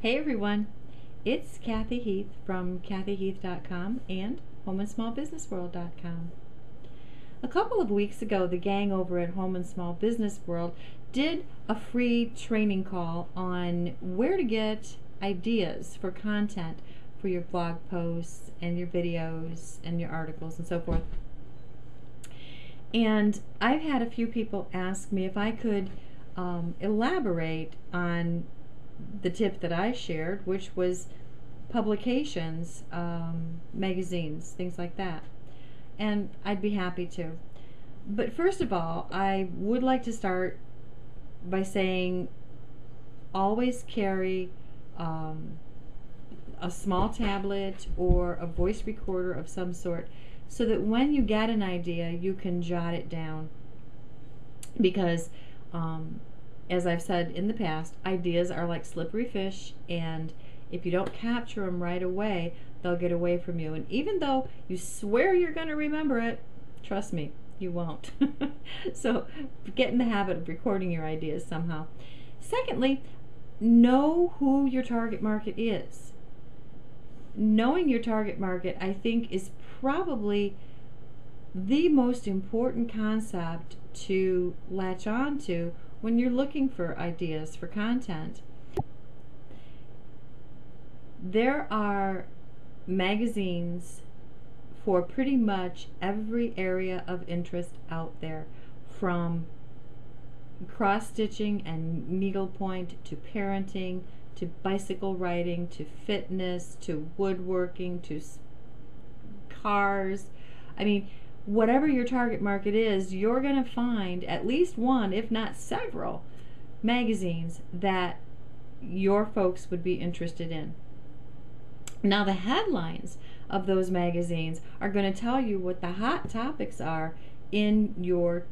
Hey everyone, it's Kathy Heath from kathyheath.com and homeandsmallbusinessworld.com. A couple of weeks ago, the gang over at Home and Small Business World did a free training call on where to get ideas for content for your blog posts and your videos and your articles and so forth. And I've had a few people ask me if I could elaborate on the tip that I shared, which was publications, magazines, things like that. And I'd be happy to. But first of all, I would like to start by saying always carry a small tablet or a voice recorder of some sort so that when you get an idea, you can jot it down. Because as I've said in the past, ideas are like slippery fish, and if you don't capture them right away, they'll get away from you. And even though you swear you're going to remember it, trust me, you won't. So get in the habit of recording your ideas somehow. Secondly, know who your target market is. Knowing your target market, I think, is probably the most important concept to latch on to when you're looking for ideas for content. There are magazines for pretty much every area of interest out there, from cross-stitching and needlepoint to parenting to bicycle riding to fitness to woodworking to cars. I mean, whatever your target market is, you're going to find at least one, if not several, magazines that your folks would be interested in. Now, the headlines of those magazines are going to tell you what the hot topics are in your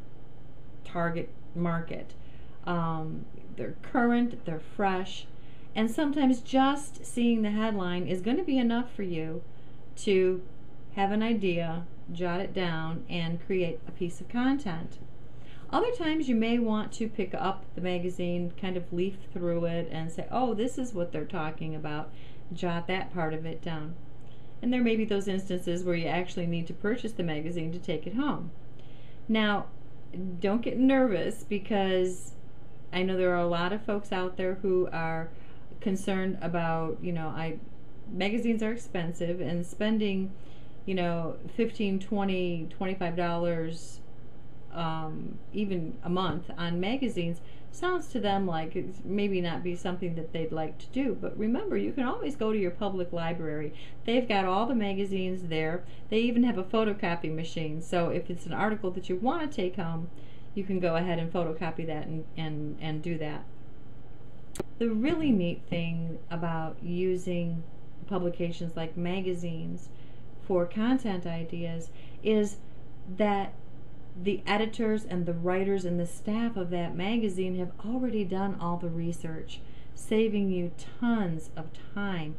target market. They're current, they're fresh, and sometimes just seeing the headline is going to be enough for you to have an idea, jot it down, and create a piece of content. Other times you may want to pick up the magazine, kind of leaf through it and say, oh, this is what they're talking about. Jot that part of it down. And there may be those instances where you actually need to purchase the magazine to take it home. Now, don't get nervous, because I know there are a lot of folks out there who are concerned about, magazines are expensive, and spending $15, $20, $25 even a month on magazines sounds to them like it's maybe not be something that they'd like to do. But remember, you can always go to your public library. They've got all the magazines there. They even have a photocopy machine, so if it's an article that you want to take home, you can go ahead and photocopy that and do that. The really neat thing about using publications like magazines for content ideas is that the editors and the writers and the staff of that magazine have already done all the research, saving you tons of time.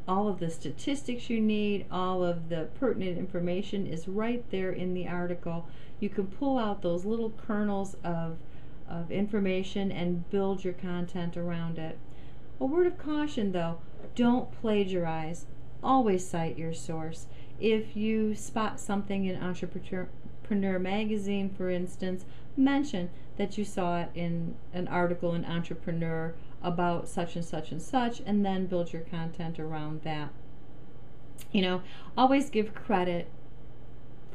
All of the statistics you need, all of the pertinent information is right there in the article. You can pull out those little kernels of information and build your content around it. A word of caution though, don't plagiarize. Always cite your source. If you spot something in Entrepreneur magazine, for instance, mention that you saw it in an article in Entrepreneur about such and such and such, and then build your content around that. Always give credit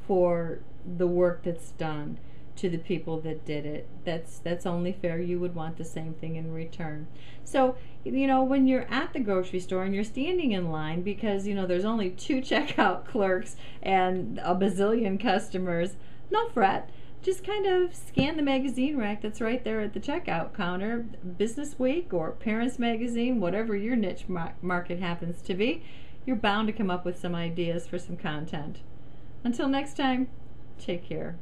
for the work that's done to the people that did it. That's only fair. You would want the same thing in return. So, when you're at the grocery store and you're standing in line because, there's only 2 checkout clerks and a bazillion customers, no fret. Just kind of scan the magazine rack that's right there at the checkout counter. Business Week or Parents Magazine, whatever your niche market happens to be, you're bound to come up with some ideas for some content. Until next time, take care.